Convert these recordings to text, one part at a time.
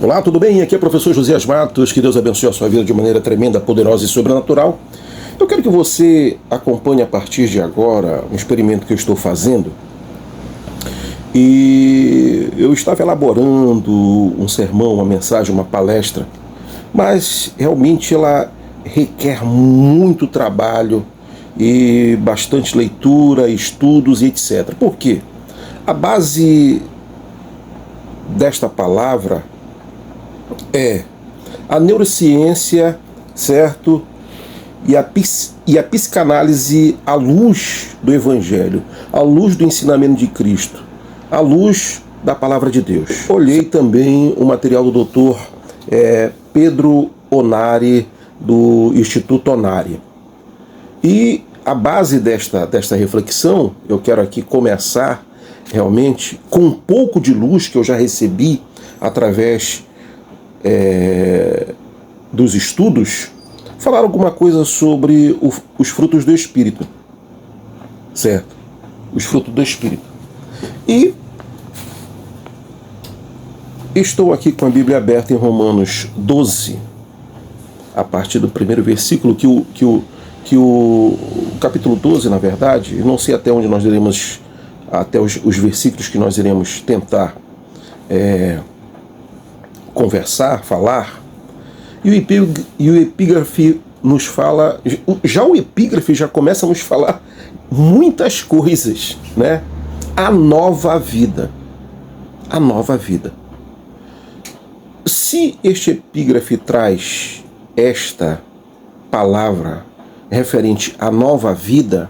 Olá, tudo bem? Aqui é o professor Josias Matos, que Deus abençoe a sua vida de maneira tremenda, poderosa e sobrenatural. Eu quero que você acompanhe a partir de agora um experimento que eu estou fazendo. E eu estava elaborando um sermão, uma mensagem, uma palestra, mas realmente ela requer muito trabalho e bastante leitura, estudos e etc. Por quê? A base desta palavra é a neurociência, certo? E a psicanálise à luz do Evangelho, à luz do ensinamento de Cristo, à luz da Palavra de Deus. Olhei também o material do Dr. Pedro Onari, do Instituto Onari. E a base desta reflexão, eu quero aqui começar realmente com um pouco de luz que eu já recebi através dos estudos, falar alguma coisa sobre os frutos do Espírito, certo? Os frutos do Espírito. E estou aqui com a Bíblia aberta em Romanos 12, a partir do primeiro versículo, que o capítulo 12, na verdade, eu não sei até onde nós iremos, até os versículos que nós iremos tentar conversar, falar. E o epígrafe nos fala, já o epígrafe já começa a nos falar muitas coisas, né? A nova vida. A nova vida. Se este epígrafe traz esta palavra referente à nova vida,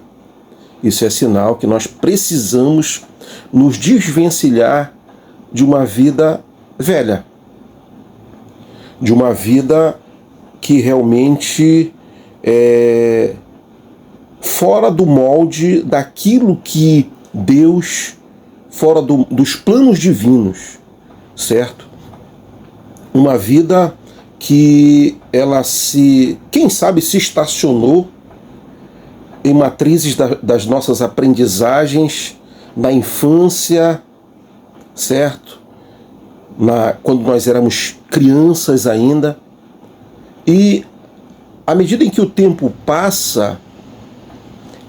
isso é sinal que nós precisamos nos desvencilhar de uma vida velha, de uma vida que realmente é fora do molde daquilo que Deus, fora dos planos divinos, certo? Uma vida que ela quem sabe se estacionou em matrizes das nossas aprendizagens na infância, certo? Quando nós éramos crianças ainda. E à medida em que o tempo passa,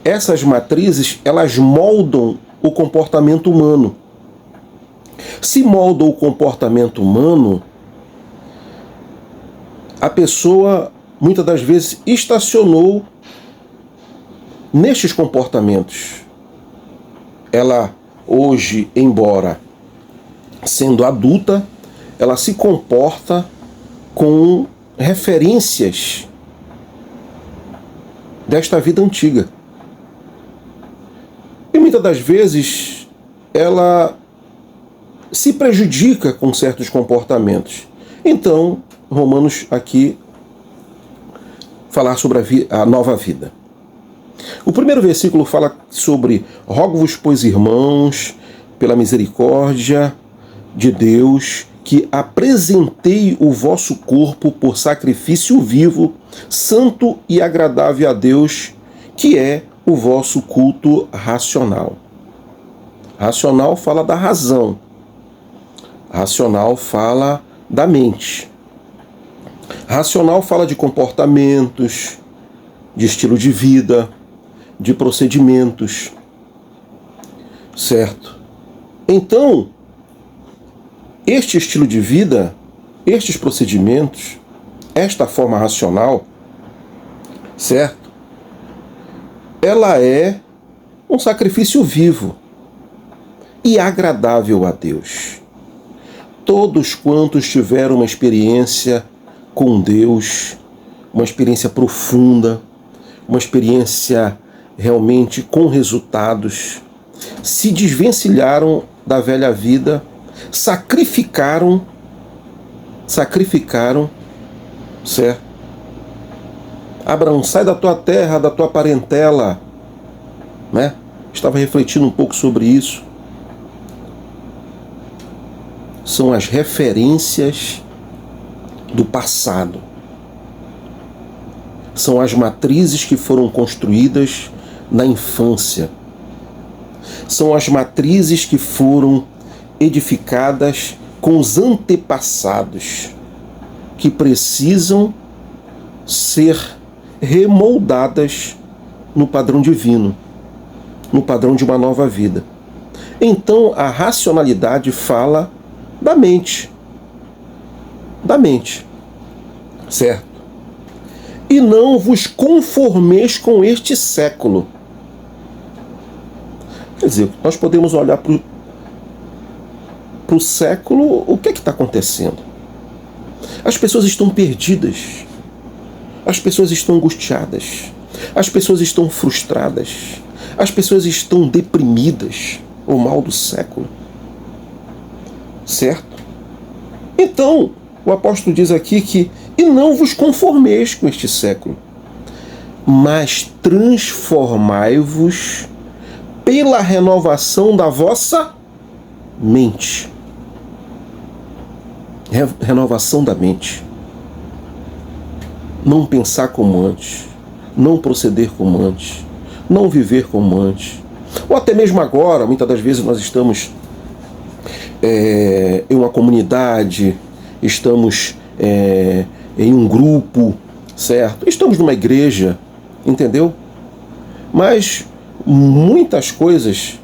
essas matrizes, elas moldam o comportamento humano. Se molda o comportamento humano, a pessoa muitas das vezes estacionou nestes comportamentos. Ela hoje, embora sendo adulta, ela se comporta com referências desta vida antiga. E muitas das vezes ela se prejudica com certos comportamentos. Então, Romanos aqui falar sobre a nova vida. O primeiro versículo fala sobre: rogo-vos, pois, irmãos, pela misericórdia de Deus, que apresentei o vosso corpo por sacrifício vivo, santo e agradável a Deus, que é o vosso culto racional. Racional fala da razão. Racional fala da mente. Racional fala de comportamentos, de estilo de vida, de procedimentos, certo? Então, este estilo de vida, estes procedimentos, esta forma racional, certo? Ela é um sacrifício vivo e agradável a Deus. Todos quantos tiveram uma experiência com Deus, uma experiência profunda, uma experiência realmente com resultados, se desvencilharam da velha vida, sacrificaram, certo? Abraão, sai da tua terra, da tua parentela, né? Estava refletindo um pouco sobre isso. São as referências do passado. São as matrizes que foram construídas na infância. São as matrizes que foram edificadas com os antepassados que precisam ser remoldadas no padrão divino, no padrão de uma nova vida. Então a racionalidade fala da mente, certo? E não vos conformeis com este século. Quer dizer, nós podemos olhar para o século, o que é que está acontecendo? As pessoas estão perdidas, as pessoas estão angustiadas, as pessoas estão frustradas, as pessoas estão deprimidas, o mal do século, certo? Então, o apóstolo diz aqui que e não vos conformeis com este século, mas transformai-vos pela renovação da vossa mente. Renovação da mente. Não pensar como antes, não proceder como antes, não viver como antes. Ou até mesmo agora, muitas das vezes nós estamos em uma comunidade, estamos em um grupo, certo? Estamos numa igreja, entendeu? Mas muitas coisas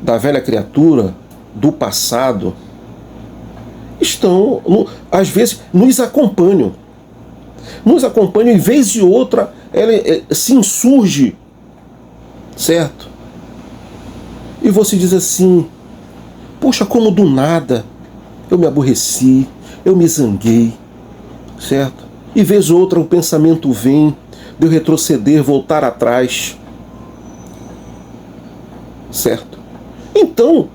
da velha criatura, do passado, estão, às vezes, nos acompanham. E vez de outra, ela se insurge, certo? E você diz assim, poxa, como do nada eu me aborreci, eu me zanguei, certo? E vez ou outra o pensamento vem de eu retroceder, voltar atrás, certo? Então,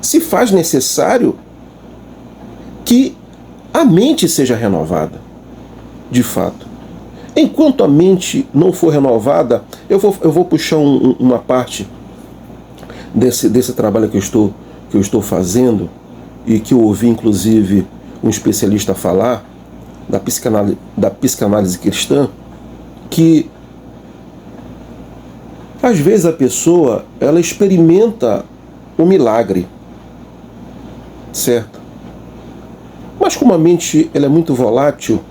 se faz necessário que a mente seja renovada, de fato. Enquanto a mente não for renovada, eu vou puxar uma parte desse trabalho que eu estou fazendo, e que eu ouvi inclusive um especialista falar, da psicanálise cristã, que às vezes a pessoa ela experimenta o milagre, certo? Mas como a mente ela é muito volátil,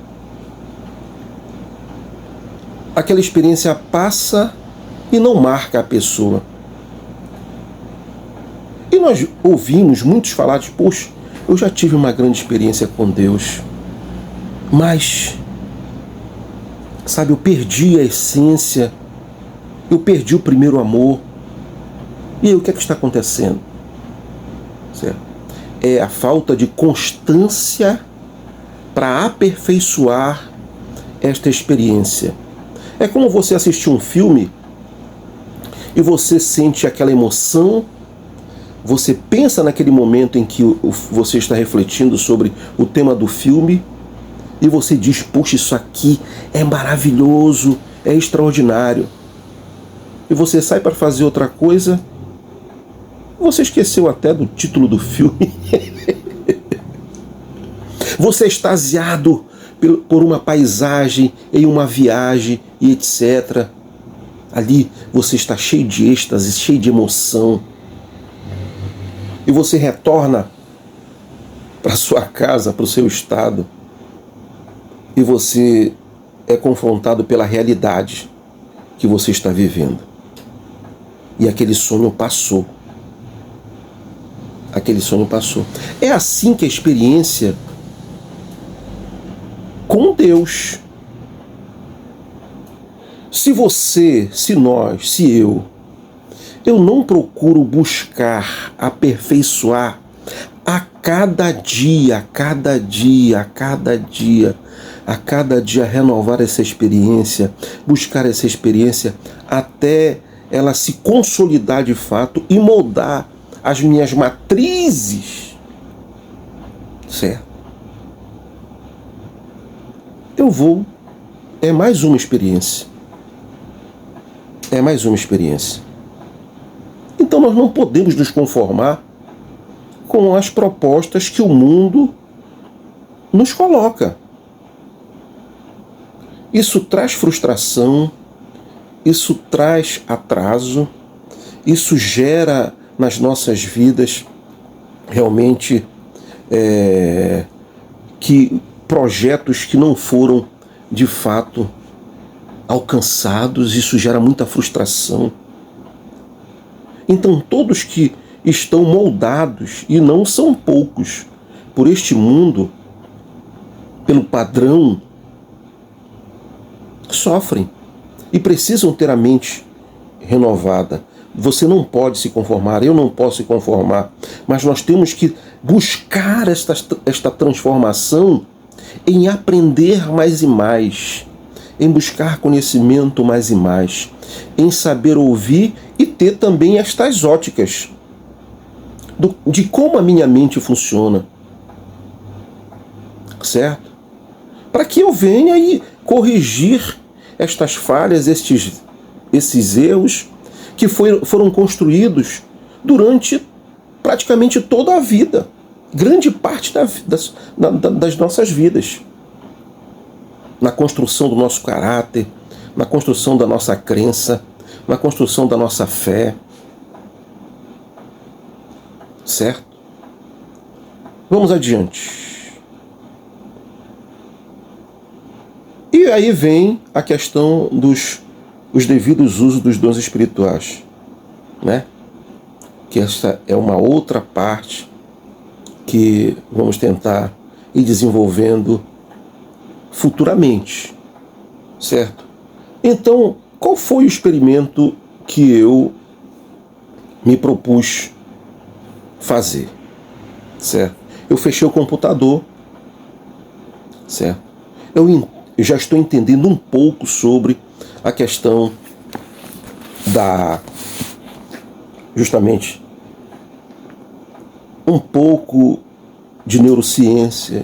aquela experiência passa e não marca a pessoa. E nós ouvimos muitos falar de, poxa, eu já tive uma grande experiência com Deus, mas, sabe, eu perdi a essência, eu perdi o primeiro amor. E aí o que é que está acontecendo? Certo? É a falta de constância para aperfeiçoar esta experiência. É como você assistir um filme e você sente aquela emoção, você pensa naquele momento em que você está refletindo sobre o tema do filme e você diz, puxa, isso aqui é maravilhoso, é extraordinário. E você sai para fazer outra coisa, você esqueceu até do título do filme. Você é extasiado por uma paisagem, em uma viagem e etc. Ali você está cheio de êxtase, cheio de emoção. E você retorna para sua casa, para o seu estado, e você é confrontado pela realidade que você está vivendo. E aquele sonho passou. Aquele sonho passou. É assim que a experiência com Deus. Se você, se nós, se eu não procuro buscar aperfeiçoar a cada dia, renovar essa experiência, buscar essa experiência até ela se consolidar de fato e moldar as minhas matrizes, certo? É mais uma experiência. É mais uma experiência. Então nós não podemos nos conformar com as propostas que o mundo nos coloca. Isso traz frustração, isso traz atraso, isso gera nas nossas vidas realmente que projetos que não foram de fato alcançados, isso gera muita frustração. Então todos que estão moldados, e não são poucos, por este mundo, pelo padrão, sofrem e precisam ter a mente renovada. Você não pode se conformar, eu não posso se conformar, mas nós temos que buscar esta transformação em aprender mais e mais, em buscar conhecimento mais e mais, em saber ouvir e ter também estas óticas de como a minha mente funciona, certo? Para que eu venha e corrigir estas falhas, esses erros que foram construídos durante praticamente toda a vida, grande parte das nossas vidas, na construção do nosso caráter, na construção da nossa crença, na construção da nossa fé, certo? Vamos adiante. E aí vem a questão os devidos usos dos dons espirituais, né? Que essa é uma outra parte que vamos tentar ir desenvolvendo futuramente, certo? Então, qual foi o experimento que eu me propus fazer, certo? Eu fechei o computador, certo? Eu já estou entendendo um pouco sobre a questão justamente, um pouco de neurociência,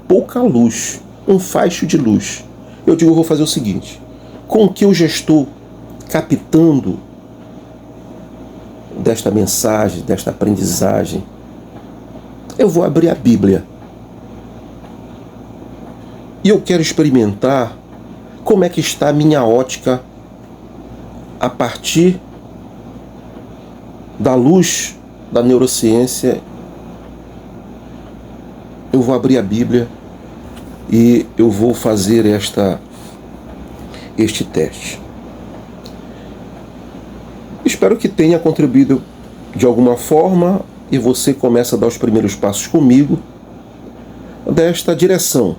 pouca luz, um faixo de luz. Eu digo, eu vou fazer o seguinte, com o que eu já estou captando desta mensagem, desta aprendizagem, eu vou abrir a Bíblia. E eu quero experimentar como é que está a minha ótica a partir da luz da neurociência. Eu vou abrir a Bíblia e eu vou fazer este teste. Espero que tenha contribuído de alguma forma e você começa a dar os primeiros passos comigo desta direção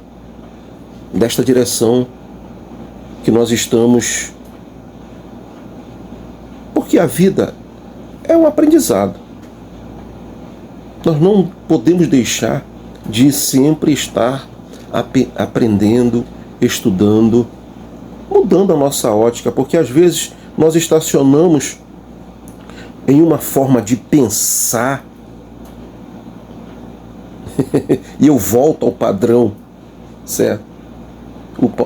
que nós estamos, porque a vida é um aprendizado. Nós não podemos deixar de sempre estar aprendendo, estudando, mudando a nossa ótica, porque às vezes nós estacionamos em uma forma de pensar e eu volto ao padrão, certo?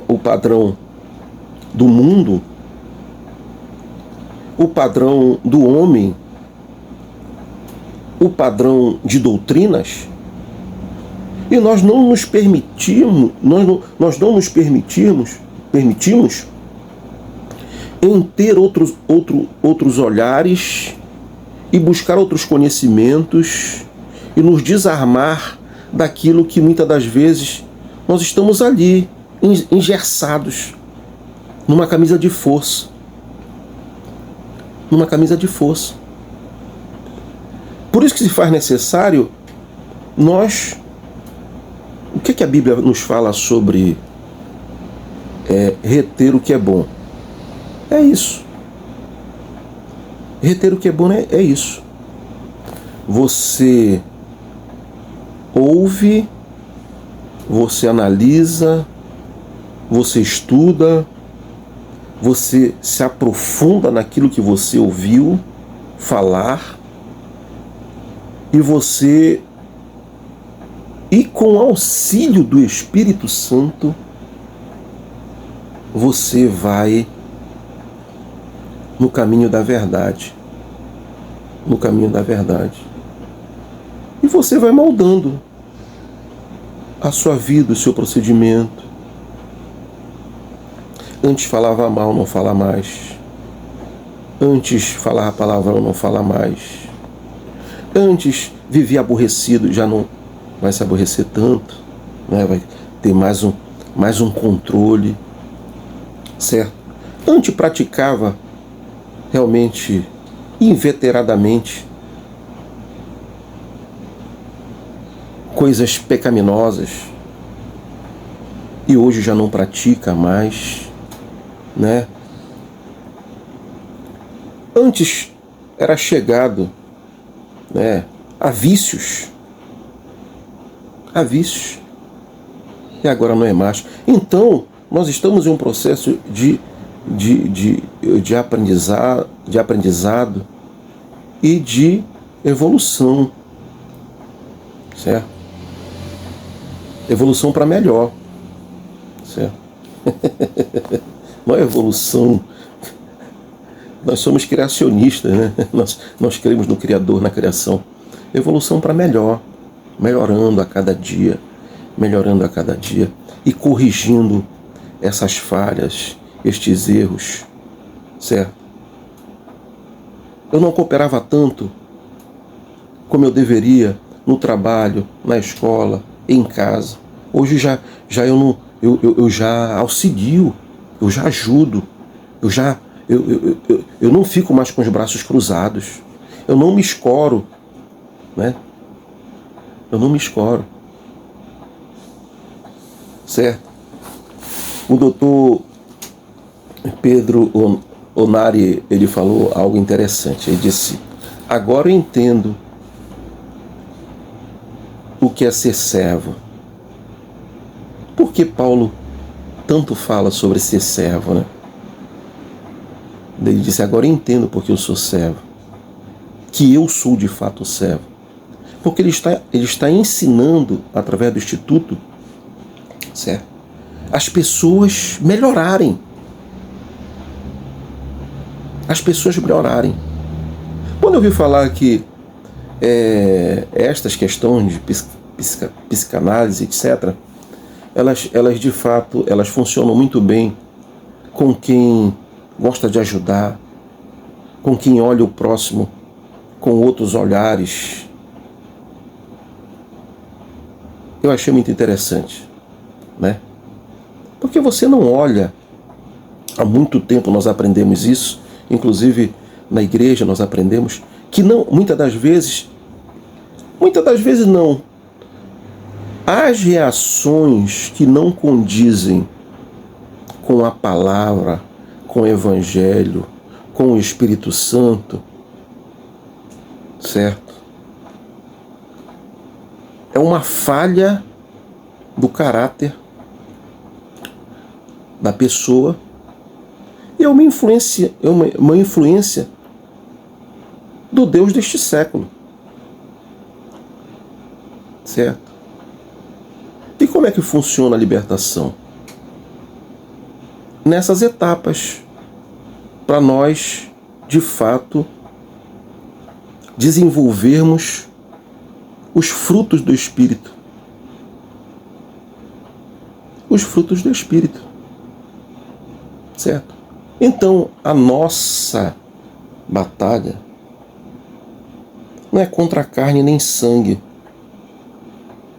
O padrão do mundo, o padrão do homem, o padrão de doutrinas, e nós não nos permitimos, nós não nos permitimos em ter outros olhares e buscar outros conhecimentos e nos desarmar daquilo que muitas das vezes nós estamos ali engessados numa camisa de força. Por isso que se faz necessário o que a Bíblia nos fala sobre reter o que é bom? É isso. Reter o que é bom é isso. Você ouve, você analisa, você estuda, você se aprofunda naquilo que você ouviu falar e com auxílio do Espírito Santo você vai no caminho da verdade. E você vai moldando a sua vida, o seu procedimento. Antes falava mal, não fala mais. Antes falava palavrão, não fala mais. Antes vivia aborrecido, já não vai se aborrecer tanto, né? Vai ter mais um controle, certo? Antes praticava realmente inveteradamente coisas pecaminosas e hoje já não pratica mais, né? Antes era chegado, né, a vícios, e agora não é mais. Então, nós estamos em um processo de aprendizado e de evolução, certo? Evolução para melhor, certo? Não é evolução. Nós somos criacionistas, né? Nós cremos no Criador, na criação. Evolução para melhor, melhorando a cada dia e corrigindo essas falhas, estes erros, certo? Eu não cooperava tanto como eu deveria no trabalho, na escola, em casa. Hoje eu já auxilio, eu já ajudo, eu não fico mais com os braços cruzados. Eu não me escoro, né? Eu não me escoro. Certo? O doutor Pedro Onari, ele falou algo interessante. Ele disse: agora eu entendo o que é ser servo. Por que Paulo tanto fala sobre ser servo, né? Ele disse: agora eu entendo porque eu sou servo, que eu sou de fato servo. Porque ele está ensinando, através do Instituto, certo, as pessoas melhorarem. Quando eu ouvi falar que estas questões de psicanálise, etc., elas de fato, elas funcionam muito bem com quem gosta de ajudar, com quem olha o próximo com outros olhares. Eu achei muito interessante, né? Porque você não olha, há muito tempo nós aprendemos isso, inclusive na igreja nós aprendemos, que não, muitas das vezes não, as reações que não condizem com a palavra, com o Evangelho, com o Espírito Santo, certo? É uma falha do caráter da pessoa e é uma influência do Deus deste século, certo? E como é que funciona a libertação? Nessas etapas, para nós, de fato, desenvolvermos os frutos do Espírito. Os frutos do Espírito. Certo? Então, a nossa batalha não é contra a carne nem sangue,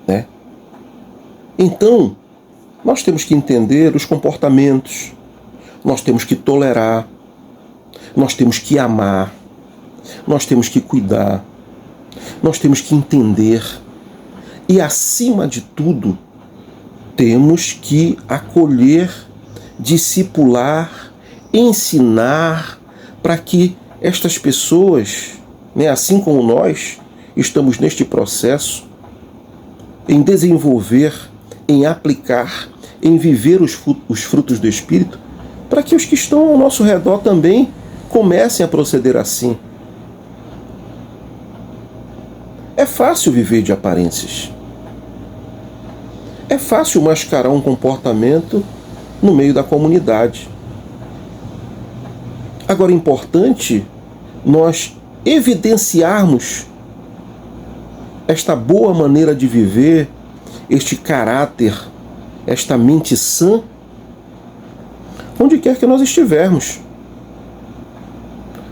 né? Então, nós temos que entender os comportamentos, nós temos que tolerar, nós temos que amar, nós temos que cuidar, nós temos que entender e, acima de tudo, temos que acolher, discipular, ensinar para que estas pessoas, né, assim como nós, estamos neste processo em desenvolver, em aplicar, em viver os frutos do Espírito, para que os que estão ao nosso redor também comecem a proceder assim. É fácil viver de aparências. É fácil mascarar um comportamento no meio da comunidade. Agora é importante nós evidenciarmos esta boa maneira de viver, este caráter, esta mente sã, onde quer que nós estivermos,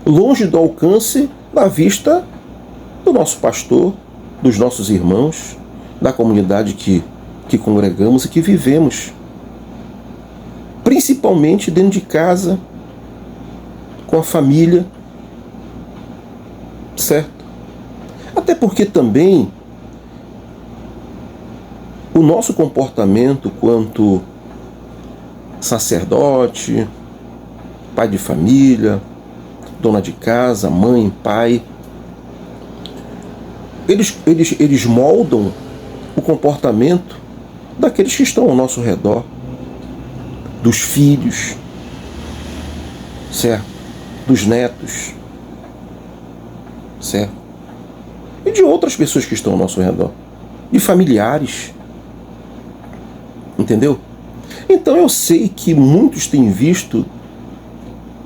longe do alcance da vista do nosso pastor, dos nossos irmãos, da comunidade que congregamos e que vivemos. Principalmente dentro de casa, com a família, certo? Até porque também o nosso comportamento quanto sacerdote, pai de família, dona de casa, mãe, pai, eles moldam o comportamento daqueles que estão ao nosso redor, dos filhos, certo? Dos netos, certo? E de outras pessoas que estão ao nosso redor, de familiares, entendeu? Então eu sei que muitos têm visto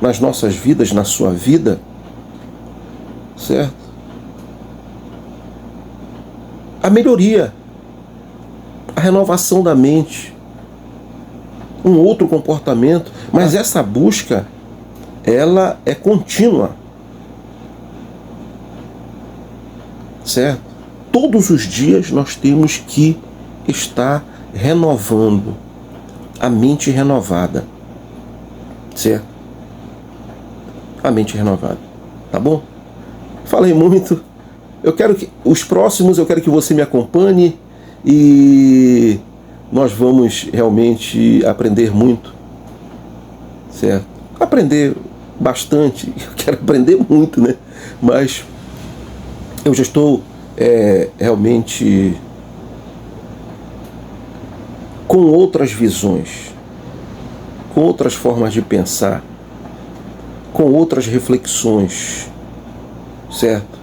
nas nossas vidas, na sua vida, certo? A melhoria, a renovação da mente, um outro comportamento, mas essa busca, ela é contínua, certo? Todos os dias nós temos que estar renovando a mente renovada, certo? A mente renovada, tá bom? Falei muito. Eu quero que os próximos, eu quero que você me acompanhe e nós vamos realmente aprender muito, certo? Aprender bastante, eu quero aprender muito, né? Mas eu já estou realmente com outras visões, com outras formas de pensar, com outras reflexões, certo?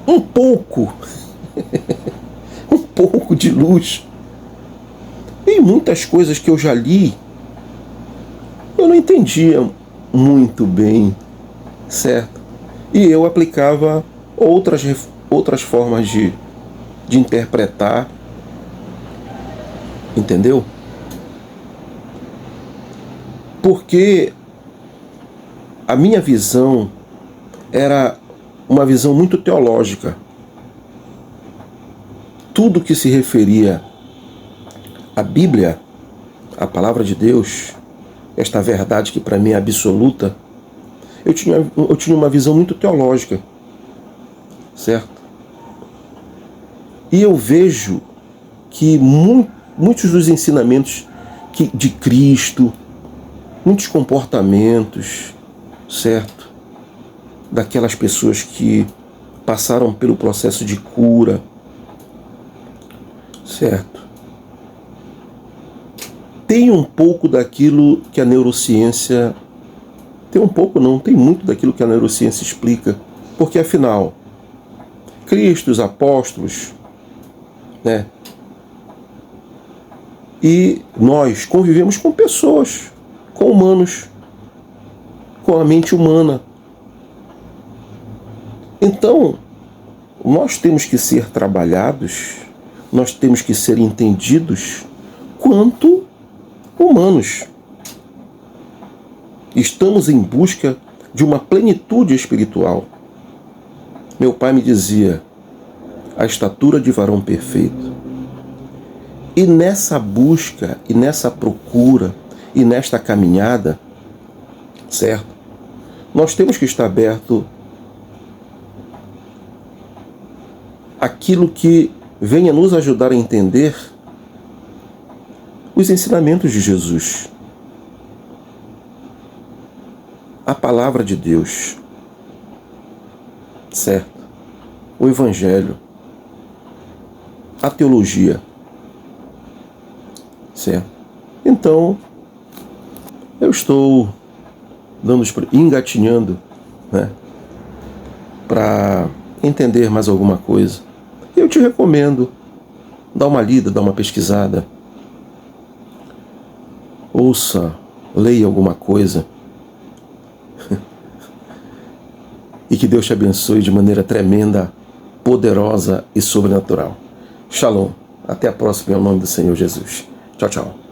Um pouco um pouco de luz em muitas coisas que eu já li, eu não entendia muito bem, certo? E eu aplicava outras formas de interpretar, entendeu? Porque a minha visão era uma visão muito teológica. Tudo que se referia à Bíblia, à palavra de Deus, esta verdade que para mim é absoluta, eu tinha uma visão muito teológica, certo? E eu vejo que muitos dos ensinamentos de Cristo, muitos comportamentos, certo? Daquelas pessoas que passaram pelo processo de cura, certo? Tem um pouco daquilo que a neurociência... Tem um pouco não, tem muito daquilo que a neurociência explica. Porque afinal, Cristo, os apóstolos, né? E nós convivemos com pessoas, com humanos, com a mente humana. Então, nós temos que ser trabalhados, nós temos que ser entendidos quanto humanos. Estamos em busca de uma plenitude espiritual. Meu pai me dizia, a estatura de varão perfeito. E nessa busca, e nessa procura, e nesta caminhada, certo? Nós temos que estar aberto àquilo que venha nos ajudar a entender os ensinamentos de Jesus. A palavra de Deus, certo? O Evangelho, a teologia, certo? Então, eu estou engatinhando, né, para entender mais alguma coisa. Eu te recomendo, dá uma lida, dá uma pesquisada, ouça, leia alguma coisa. E que Deus te abençoe de maneira tremenda, poderosa e sobrenatural. Shalom. Até a próxima, em nome do Senhor Jesus. Tchau, tchau.